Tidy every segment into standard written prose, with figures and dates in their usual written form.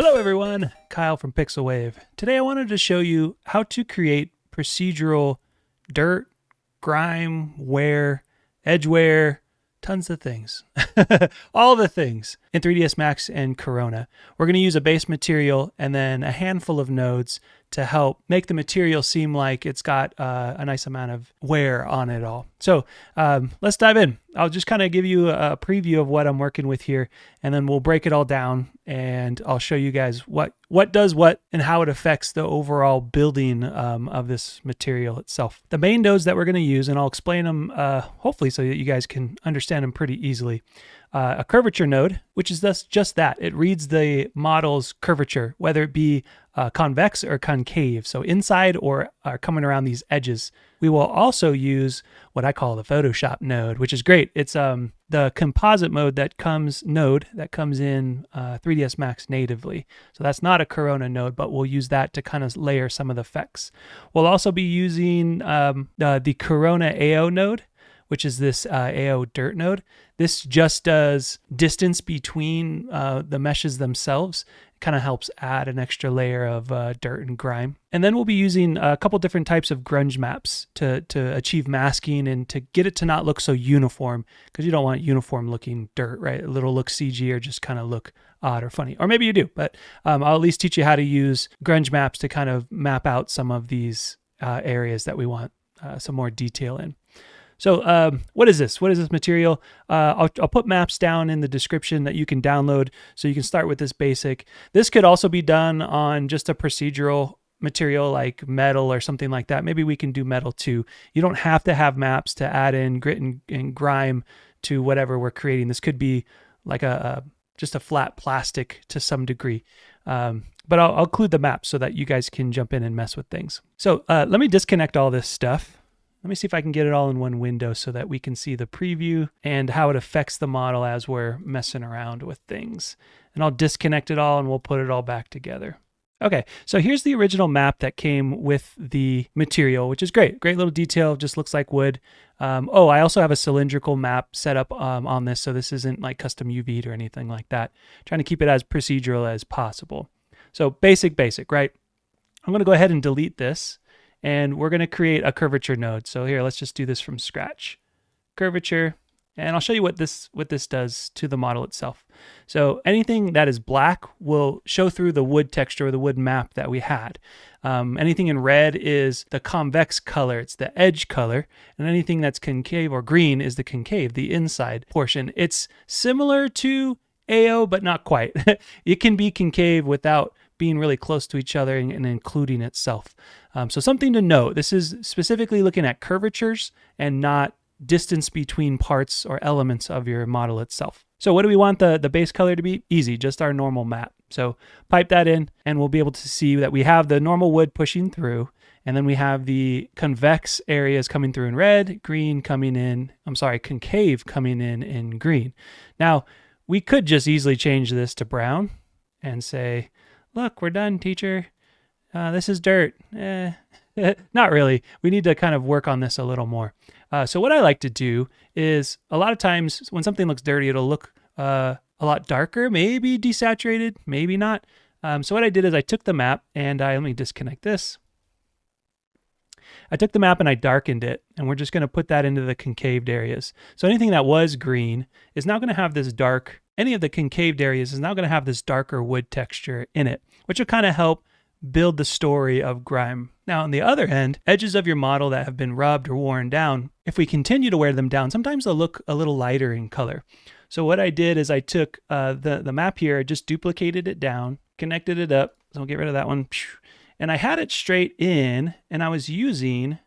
Hello everyone, Kyle from Pixelwave. Today I wanted to show you how to create procedural dirt, grime, wear, edge wear, tons of things. All the things in 3DsMax and Corona. We're going to use a base material and then a handful of nodes to help make the material seem like it's got a nice amount of wear on it all. So let's dive in. I'll just kind of give you a preview of what I'm working with here, and then we'll break it all down and I'll show you guys what does what and how it affects the overall building of this material itself. The main nodes that we're going to use, and I'll explain them hopefully so that you guys can understand them pretty easily. A curvature node, which is just that. It reads the model's curvature, whether it be convex or concave, so inside or coming around these edges. We will also use what I call the Photoshop node, which is great. It's the composite node that comes in 3DsMax natively. So that's not a Corona node, but we'll use that to kind of layer some of the effects. We'll also be using the Corona AO node, which is this AO dirt node. This just does distance between the meshes themselves. It kind of helps add an extra layer of dirt and grime. And then we'll be using a couple different types of grunge maps to achieve masking and to get it to not look so uniform, because you don't want uniform looking dirt, right? It'll look CG or just kind of look odd or funny. Or maybe you do, but I'll at least teach you how to use grunge maps to kind of map out some of these areas that we want some more detail in. So what is this? What is this material? I'll put maps down in the description that you can download so you can start with this basic. This could also be done on just a procedural material like metal or something like that. Maybe we can do metal too. You don't have to have maps to add in grit and grime to whatever we're creating. This could be like just a flat plastic to some degree. But I'll include the maps so that you guys can jump in and mess with things. So let me disconnect all this stuff. Let me see if I can get it all in one window so that we can see the preview and how it affects the model as we're messing around with things. And I'll disconnect it all and we'll put it all back together. Okay, so here's the original map that came with the material, which is great. Great little detail, just looks like wood. Oh, I also have a cylindrical map set up on this, so this isn't like custom UV'd or anything like that. Trying to keep it as procedural as possible. So basic, right? I'm gonna go ahead and delete this. And we're going to create a curvature node. So here, let's just do this from scratch. Curvature, and I'll show you what this does to the model itself. So anything that is black will show through the wood texture or the wood map that we had. Anything in red is the convex color, it's the edge color, and anything that's concave or green is the concave, the inside portion. It's similar to AO, but not quite. It can be concave without being really close to each other and including itself. So something to note, this is specifically looking at curvatures and not distance between parts or elements of your model itself. So what do we want the base color to be? Easy, just our normal map. So pipe that in and we'll be able to see that we have the normal wood pushing through, and then we have the convex areas coming through in red, green coming in, concave coming in green. Now, we could just easily change this to brown and say, look, we're done, teacher. This is dirt. Not really. We need to kind of work on this a little more. So what I like to do is a lot of times when something looks dirty, it'll look a lot darker, maybe desaturated, maybe not. So what I did is I took the map and let me disconnect this. I took the map and I darkened it, and we're just going to put that into the concaved areas. So anything that was green is now going to have this dark, any of the concaved areas is now going to have this darker wood texture in it, which will kind of help build the story of grime. Now, on the other end, edges of your model that have been rubbed or worn down, if we continue to wear them down, sometimes they'll look a little lighter in color. So what I did is I took the map here, I just duplicated it down, connected it up, so I'll get rid of that one, and I had it straight in, and I was using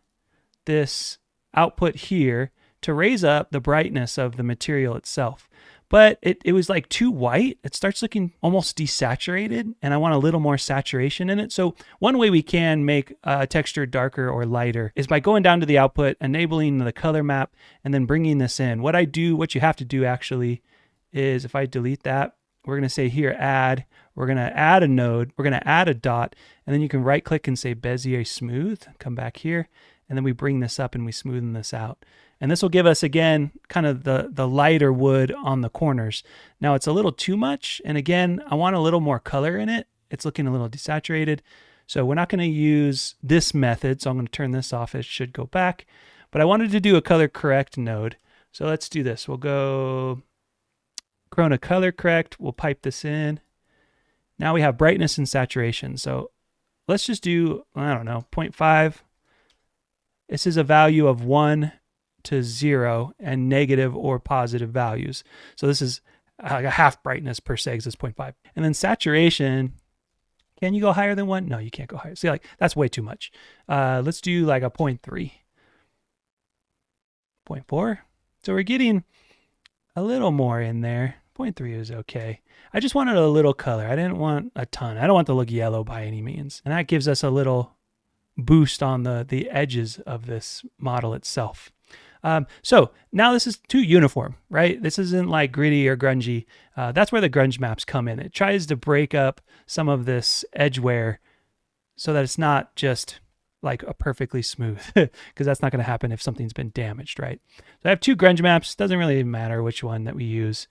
this output here to raise up the brightness of the material itself. But it was like too white. It starts looking almost desaturated, and I want a little more saturation in it. So one way we can make a texture darker or lighter is by going down to the output, enabling the color map, and then bringing this in. What you have to do actually is, if I delete that, we're going to say here, add. We're going to add a node. We're going to add a dot, and then you can right click and say Bezier smooth. Come back here, and then we bring this up and we smoothen this out. And this will give us, again, kind of the lighter wood on the corners. Now it's a little too much. And again, I want a little more color in it. It's looking a little desaturated. So we're not going to use this method. So I'm going to turn this off. It should go back. But I wanted to do a color correct node. So let's do this. We'll go Corona color correct. We'll pipe this in. Now we have brightness and saturation. So let's just do, I don't know, 0.5. This is a value of 1 to 0 and negative or positive values. So this is like a half brightness per se, because it's 0.5. And then saturation, can you go higher than 1? No, you can't go higher. See, like that's way too much. Let's do like a 0.3. 0.4. So we're getting a little more in there. 0.3 is okay. I just wanted a little color. I didn't want a ton. I don't want to look yellow by any means. And that gives us a little boost on the edges of this model itself. So now this is too uniform, right? This isn't like gritty or grungy. That's where the grunge maps come in. It tries to break up some of this edge wear so that it's not just like a perfectly smooth, because that's not going to happen if something's been damaged, right? So I have 2 grunge maps. Doesn't really matter which one that we use.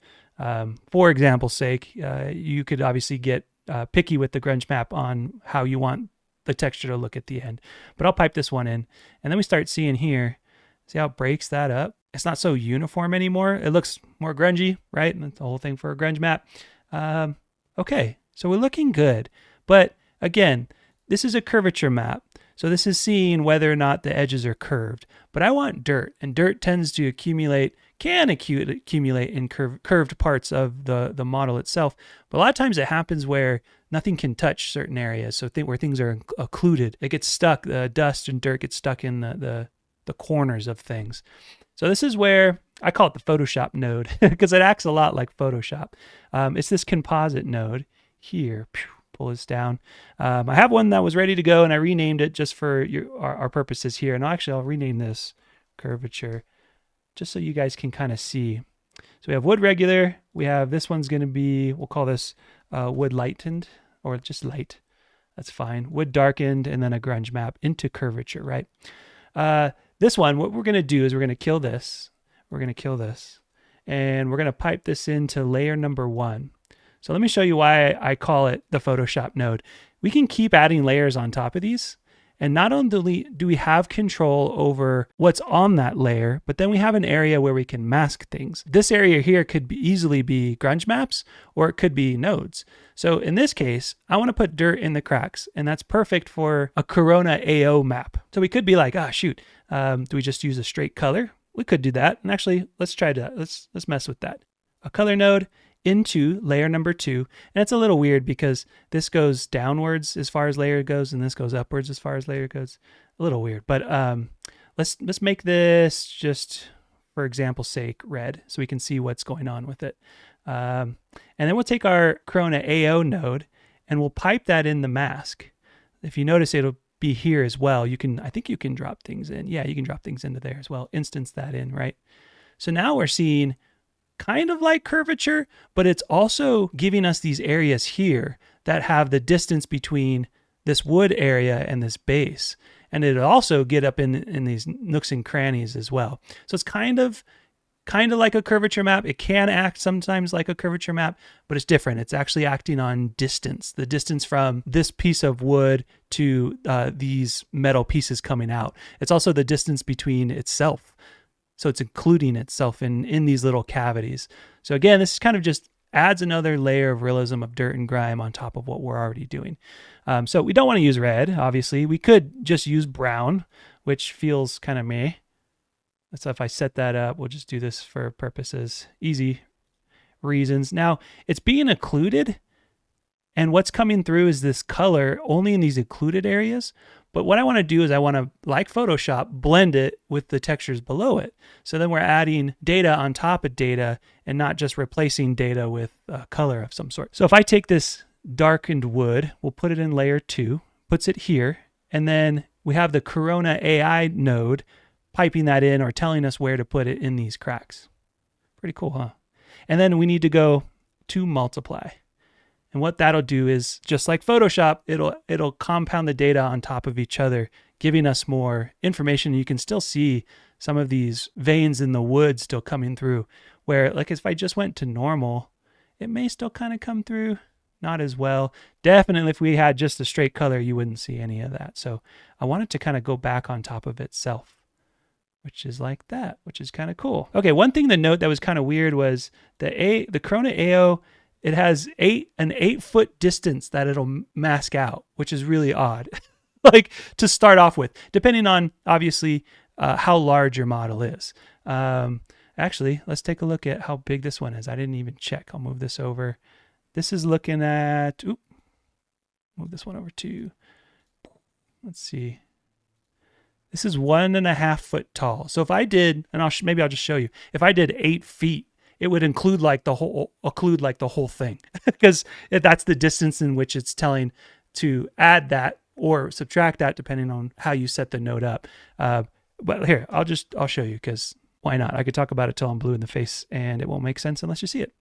For example's sake, you could obviously get picky with the grunge map on how you want the texture to look at the end. But I'll pipe this one in, and then we start seeing here, see how it breaks that up? It's not so uniform anymore. It looks more grungy, right? And that's the whole thing for a grunge map. Okay, so we're looking good. But again, this is a curvature map. So this is seeing whether or not the edges are curved. But I want dirt, and dirt tends to accumulate in curved parts of the model itself. But a lot of times it happens where nothing can touch certain areas. So where things are occluded, it gets stuck, the dust and dirt gets stuck in the corners of things. So this is where I call it the Photoshop node, because it acts a lot like Photoshop. It's this composite node here. Pull this down. I have one that was ready to go, and I renamed it just for our purposes here. And I'll rename this Curvature, just so you guys can kind of see. So we have wood regular. We have, this one's going to be, we'll call this wood lightened, or just light. That's fine. Wood darkened, and then a grunge map into curvature, right? This one, what we're going to do is we're going to kill this. We're going to kill this. And we're going to pipe this into layer number 1. So let me show you why I call it the Photoshop node. We can keep adding layers on top of these. And not only do we have control over what's on that layer, but then we have an area where we can mask things. This area here could easily be grunge maps, or it could be nodes. So in this case, I want to put dirt in the cracks, and that's perfect for a Corona AO map. So we could be like, shoot, do we just use a straight color? We could do that. And actually, let's try to, let's mess with that. A color node into layer number 2. And it's a little weird because this goes downwards as far as layer goes, and this goes upwards as far as layer goes. A little weird, but let's make this, just for example's sake, red, so we can see what's going on with it. And then we'll take our Corona AO node and we'll pipe that in the mask. If you notice, it'll be here as well. I think you can drop things in. Yeah, you can drop things into there as well. Instance that in, right? So now we're seeing kind of like curvature, but it's also giving us these areas here that have the distance between this wood area and this base. And it'll also get up in these nooks and crannies as well. So it's kind of like a curvature map. It can act sometimes like a curvature map, but it's different. It's actually acting on distance, the distance from this piece of wood to these metal pieces coming out. It's also the distance between itself. So it's including itself in these little cavities. So again, this kind of just adds another layer of realism of dirt and grime on top of what we're already doing. So we don't want to use red, obviously. We could just use brown, which feels kind of meh. So if I set that up, we'll just do this for purposes, easy reasons. Now it's being occluded, and what's coming through is this color only in these occluded areas. But what I want to do is I want to, like Photoshop, blend it with the textures below it. So then we're adding data on top of data and not just replacing data with color of some sort. So if I take this darkened wood, we'll put it in layer 2, puts it here, and then we have the Corona AI node piping that in or telling us where to put it in these cracks. Pretty cool, huh? And then we need to go to multiply. And what that'll do is, just like Photoshop, it'll compound the data on top of each other, giving us more information. You can still see some of these veins in the wood still coming through, where like if I just went to normal, it may still kind of come through, not as well. Definitely if we had just a straight color, you wouldn't see any of that. So I wanted to kind of go back on top of itself, which is like that, which is kind of cool. Okay, one thing to note that was kind of weird was the Corona AO, it has an 8-foot distance that it'll mask out, which is really odd. Like to start off with, depending on obviously how large your model is. Actually, let's take a look at how big this one is. I didn't even check. I'll move this over. This is looking at, move this one over to, let's see. This is 1.5 foot tall. So if I did, and maybe I'll just show you, if I did 8 feet, it would include like the whole thing, because that's the distance in which it's telling to add that or subtract that depending on how you set the node up. But here, I'll show you, because why not? I could talk about it till I'm blue in the face and it won't make sense unless you see it.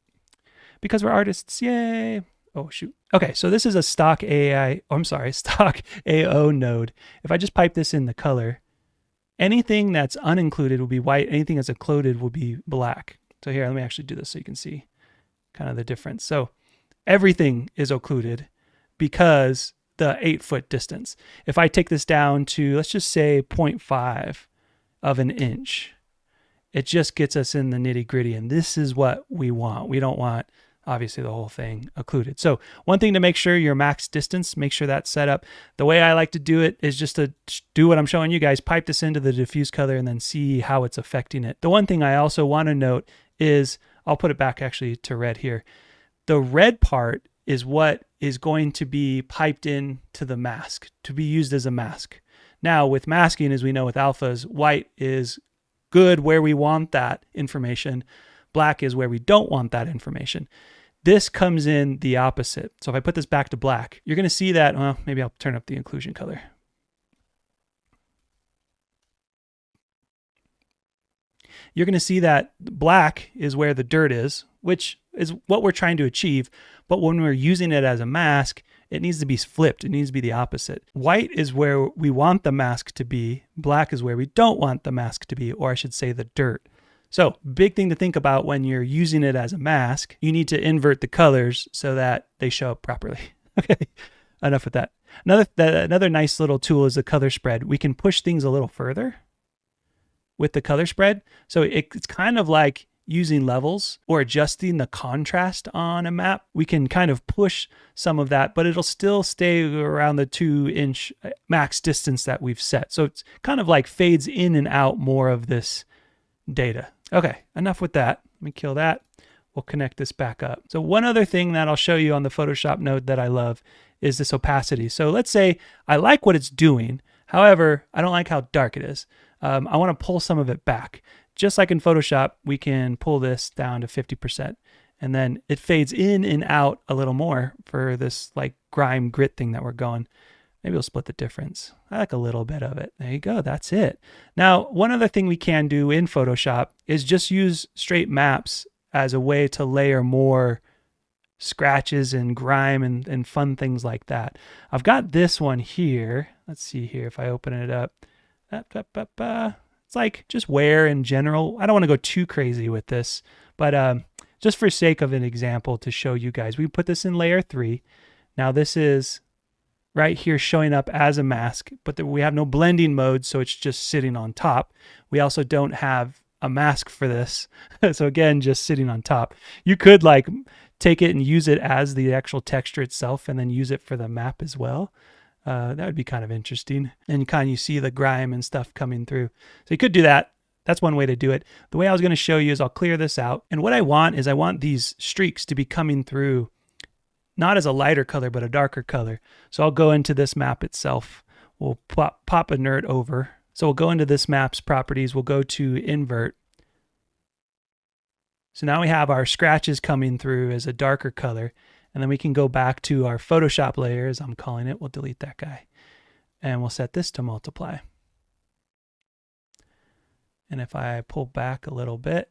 Because we're artists, yay. Oh shoot. Okay, so this is a stock stock AO node. If I just pipe this in the color, anything that's unincluded will be white, anything that's included will be black. So here, let me actually do this so you can see kind of the difference. So everything is occluded because the 8-foot distance. If I take this down to, let's just say 0.5 of an inch, it just gets us in the nitty gritty. And this is what we want. We don't want obviously the whole thing occluded. So one thing to make sure your max distance, make sure that's set up. The way I like to do it is just to do what I'm showing you guys, pipe this into the diffuse color and then see how it's affecting it. The one thing I also want to note is, I'll put it back actually to red here. The red part is what is going to be piped in to the mask to be used as a mask. Now with masking, as we know with alphas, white is good where we want that information. Black is where we don't want that information. This comes in the opposite. So if I put this back to black, you're going to see that, well, maybe I'll turn up the inclusion color. You're going to see that black is where the dirt is, which is what we're trying to achieve. But when we're using it as a mask, it needs to be flipped. It needs to be the opposite. White is where we want the mask to be. Black is where we don't want the mask to be, or I should say the dirt. So big thing to think about when you're using it as a mask, you need to invert the colors so that they show up properly. Okay, enough with that. Another nice little tool is the color spread. We can push things a little further with the color spread. So it's kind of like using levels or adjusting the contrast on a map. We can kind of push some of that, but it'll still stay around the 2-inch max distance that we've set. So it's kind of like fades in and out more of this data. Okay, enough with that. Let me kill that. We'll connect this back up. So one other thing that I'll show you on the Photoshop node that I love is this opacity. So let's say I like what it's doing. However, I don't like how dark it is. I want to pull some of it back. Just like in Photoshop, we can pull this down to 50%. And then it fades in and out a little more for this like grime grit thing that we're going. Maybe we'll split the difference. I like a little bit of it. There you go. That's it. Now, one other thing we can do in Photoshop is just use straight maps as a way to layer more scratches and grime and fun things like that. I've got this one here. Let's see here if I open it up. It's like just wear in general. I don't want to go too crazy with this, but just for sake of an example to show you guys, we put this in layer 3. Now this is right here showing up as a mask, but we have no blending mode, so it's just sitting on top. We also don't have a mask for this. So again, just sitting on top. You could like take it and use it as the actual texture itself and then use it for the map as well. That would be kind of interesting. And kind of you see the grime and stuff coming through. So you could do that. That's one way to do it. The way I was going to show you is I'll clear this out. And what I want is I want these streaks to be coming through not as a lighter color, but a darker color. So I'll go into this map itself. We'll pop inert over. So we'll go into this map's properties. We'll go to invert. So now we have our scratches coming through as a darker color. And then we can go back to our Photoshop layer, as I'm calling it. We'll delete that guy. And we'll set this to multiply. And if I pull back a little bit,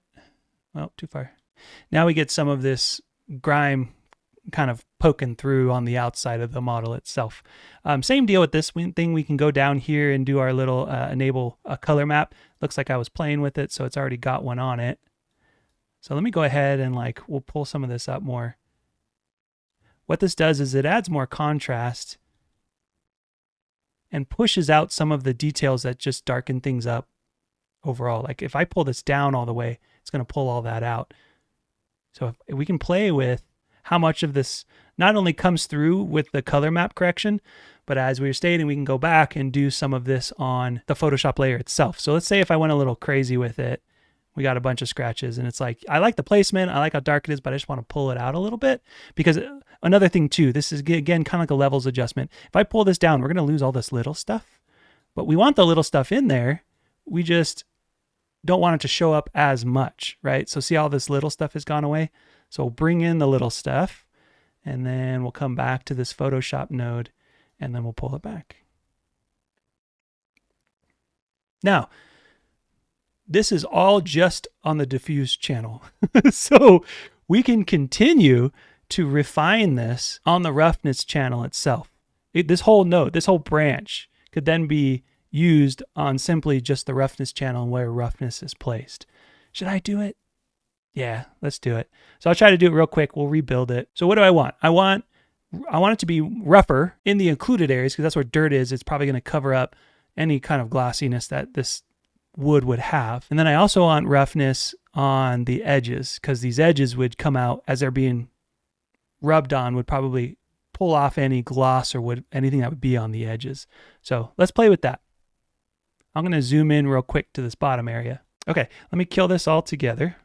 well, too far. Now we get some of this grime kind of poking through on the outside of the model itself. Same deal with this thing. We can go down here and do our little enable a color map. Looks like I was playing with it, so it's already got one on it. So let me go ahead and we'll pull some of this up more. What this does is it adds more contrast and pushes out some of the details that just darken things up overall. Like if I pull this down all the way, it's going to pull all that out. So if we can play with how much of this not only comes through with the color map correction, but as we were stating, we can go back and do some of this on the Photoshop layer itself. So let's say if I went a little crazy with it, we got a bunch of scratches and it's like, I like the placement, I like how dark it is, but I just want to pull it out a little bit. Because another thing too, this is again kind of like a levels adjustment. If I pull this down, we're going to lose all this little stuff, but we want the little stuff in there. We just don't want it to show up as much, right? So see all this little stuff has gone away. So we'll bring in the little stuff and then we'll come back to this Photoshop node and then we'll pull it back. Now, this is all just on the diffuse channel. So we can continue to refine this on the roughness channel itself. This whole node, this whole branch could then be used on simply just the roughness channel and where roughness is placed. Should I do it? Yeah, let's do it. So I'll try to do it real quick. We'll rebuild it. So what do I want? I want it to be rougher in the included areas because that's where dirt is. It's probably going to cover up any kind of glossiness that this wood would have. And then I also want roughness on the edges because these edges would come out as they're being rubbed on, would probably pull off any gloss or anything that would be on the edges. So let's play with that. I'm going to zoom in real quick to this bottom area. Okay, let me kill this all together.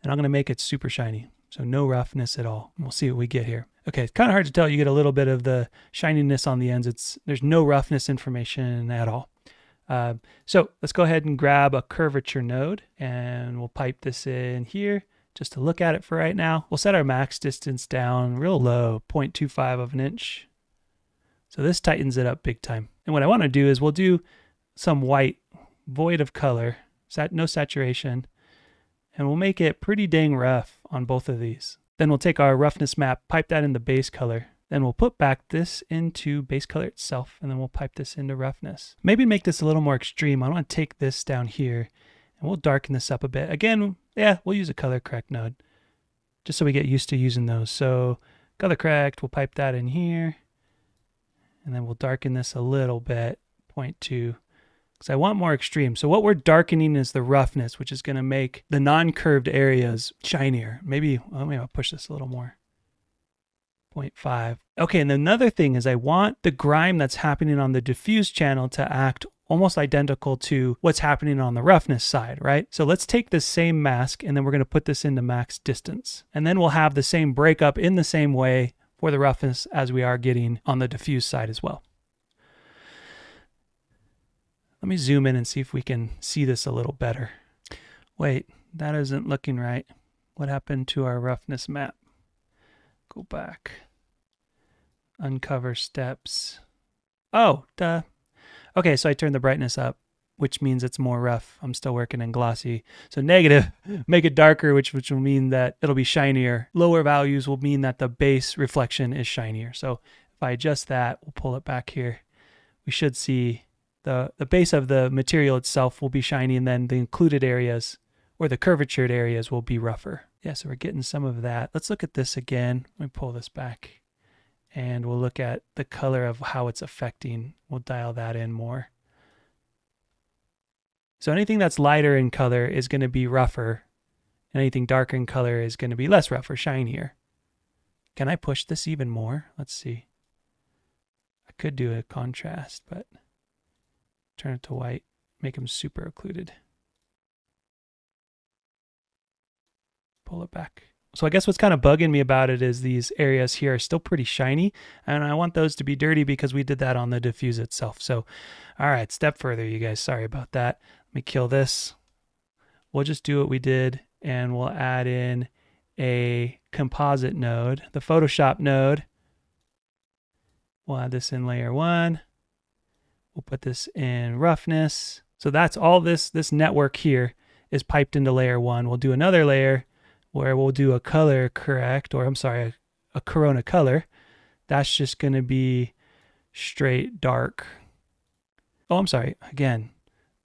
And I'm going to make it super shiny. So no roughness at all. And we'll see what we get here. Okay, it's kind of hard to tell. You get a little bit of the shininess on the ends. There's no roughness information at all. So let's go ahead and grab a curvature node and we'll pipe this in here just to look at it for right now. We'll set our max distance down real low, 0.25 of an inch. So this tightens it up big time. And what I want to do is we'll do some white, void of color, no saturation, and we'll make it pretty dang rough on both of these. Then we'll take our roughness map, pipe that into base color. Then we'll put back this into base color itself, and then we'll pipe this into roughness. Maybe make this a little more extreme. I want to take this down here, and we'll darken this up a bit. Again, yeah, we'll use a color correct node, just so we get used to using those. So color correct, we'll pipe that in here, and then we'll darken this a little bit, 0.2, because I want more extreme. So what we're darkening is the roughness, which is going to make the non-curved areas shinier. Maybe I'll push this a little more. 0.5. Okay, and another thing is I want the grime that's happening on the diffuse channel to act almost identical to what's happening on the roughness side, right? So let's take this same mask and then we're going to put this into max distance. And then we'll have the same breakup in the same way for the roughness as we are getting on the diffuse side as well. Let me zoom in and see if we can see this a little better. Wait, that isn't looking right. What happened to our roughness map? Go back. Uncover steps. Oh, duh. Okay, so I turned the brightness up, which means it's more rough. I'm still working in glossy. So negative, make it darker, which will mean that it'll be shinier. Lower values will mean that the base reflection is shinier. So if I adjust that, we'll pull it back here. We should see the base of the material itself will be shiny, and then the included areas or the curvatured areas will be rougher. Yeah, so we're getting some of that. Let's look at this again. Let me pull this back. And we'll look at the color of how it's affecting. We'll dial that in more. So anything that's lighter in color is going to be rougher. And anything darker in color is going to be less rough or shinier. Can I push this even more? Let's see. I could do a contrast, but turn it to white. Make them super occluded. Pull it back. So I guess what's kind of bugging me about it is these areas here are still pretty shiny, and I want those to be dirty because we did that on the diffuse itself. So, all right, step further, you guys. Sorry about that. Let me kill this. We'll just do what we did, and we'll add in a composite node, the Photoshop node. We'll add this in layer 1. We'll put this in roughness. So that's all this network here is piped into layer 1. We'll do another layer. where we'll do a color correct, or I'm sorry, a Corona color. That's just going to be straight dark. Oh, I'm sorry, again,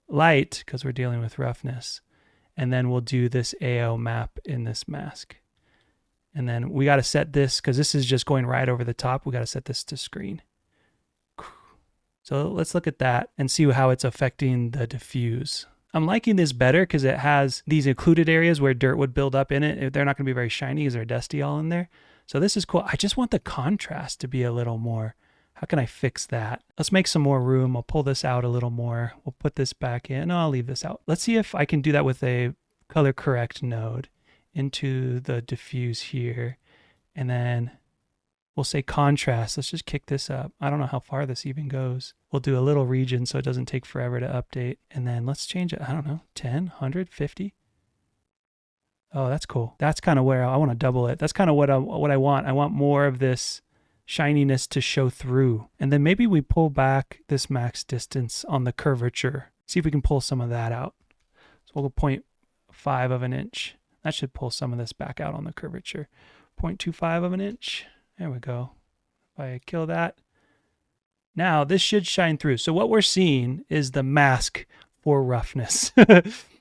light, because we're dealing with roughness. And then we'll do this AO map in this mask. And then we got to set this, because this is just going right over the top. We got to set this to screen. So let's look at that and see how it's affecting the diffuse. I'm liking this better because it has these occluded areas where dirt would build up in it. They're not going to be very shiny because they're dusty all in there. So this is cool. I just want the contrast to be a little more. How can I fix that? Let's make some more room. I'll pull this out a little more. We'll put this back in. No, I'll leave this out. Let's see if I can do that with a color correct node into the diffuse here. And then we'll say contrast. Let's just kick this up. I don't know how far this even goes. We'll do a little region so it doesn't take forever to update. And then let's change it. I don't know, 10, 100, 50. Oh, that's cool. That's kind of where I want to double it. That's kind of what I want. I want more of this shininess to show through. And then maybe we pull back this max distance on the curvature. See if we can pull some of that out. So we'll go 0.5 of an inch. That should pull some of this back out on the curvature. 0.25 of an inch. There we go. If I kill that. Now this should shine through. So what we're seeing is the mask for roughness.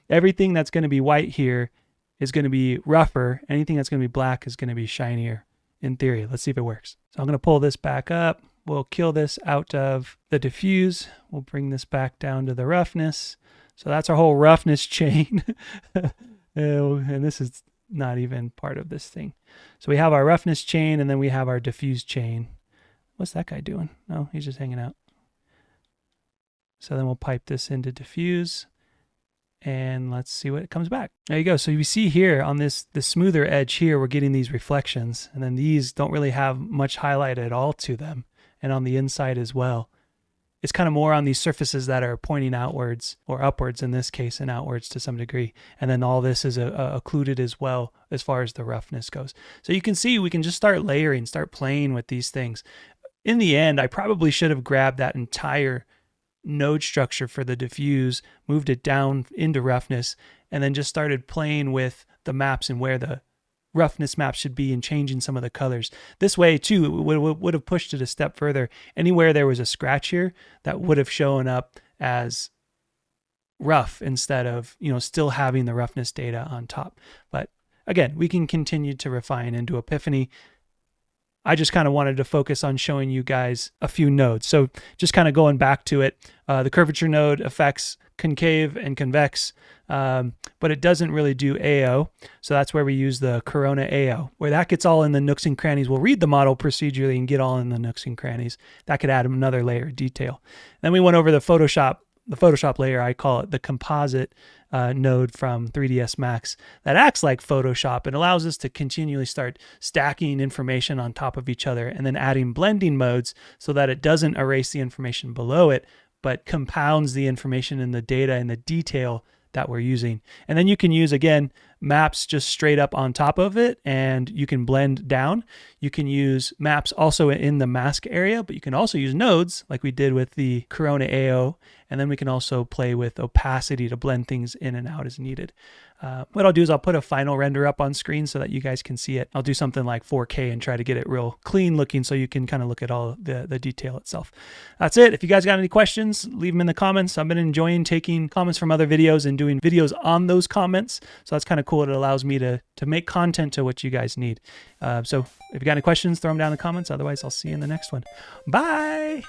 Everything that's going to be white here is going to be rougher. Anything that's going to be black is going to be shinier in theory. Let's see if it works. So I'm going to pull this back up. We'll kill this out of the diffuse. We'll bring this back down to the roughness. So that's our whole roughness chain. And this is not even part of this thing. So we have our roughness chain and then we have our diffuse chain. What's that guy doing? No, he's just hanging out. So then we'll pipe this into diffuse and let's see what comes back. There you go. So you see here on the smoother edge here, we're getting these reflections, and then these don't really have much highlight at all to them. And on the inside as well. It's kind of more on these surfaces that are pointing outwards or upwards in this case and outwards to some degree. And then all this is occluded as well as far as the roughness goes. So you can see we can just start layering, start playing with these things. In the end, I probably should have grabbed that entire node structure for the diffuse, moved it down into roughness, and then just started playing with the maps and where the roughness map should be and changing some of the colors. This way too, would have pushed it a step further. Anywhere there was a scratch here, that would have shown up as rough instead of, still having the roughness data on top. But again, we can continue to refine and do epiphany. I just kind of wanted to focus on showing you guys a few nodes. So just kind of going back to it, the curvature node affects concave and convex, but it doesn't really do AO. So that's where we use the Corona AO, where that gets all in the nooks and crannies. We'll read the model procedurally and get all in the nooks and crannies. That could add another layer of detail. Then we went over the Photoshop layer. I call it the composite node from 3DsMax that acts like Photoshop and allows us to continually start stacking information on top of each other and then adding blending modes so that it doesn't erase the information below it, but compounds the information in the data and the detail that we're using. And then you can use, again, maps just straight up on top of it, and you can blend down. You can use maps also in the mask area, but you can also use nodes like we did with the Corona AO, and then we can also play with opacity to blend things in and out as needed. What I'll do is I'll put a final render up on screen so that you guys can see it. I'll do something like 4K and try to get it real clean looking so you can kind of look at all the detail itself. That's it. If you guys got any questions, leave them in the comments. I've been enjoying taking comments from other videos and doing videos on those comments. So that's kind of cool. It allows me to make content to what you guys need. So if you got any questions, throw them down in the comments. Otherwise, I'll see you in the next one. Bye.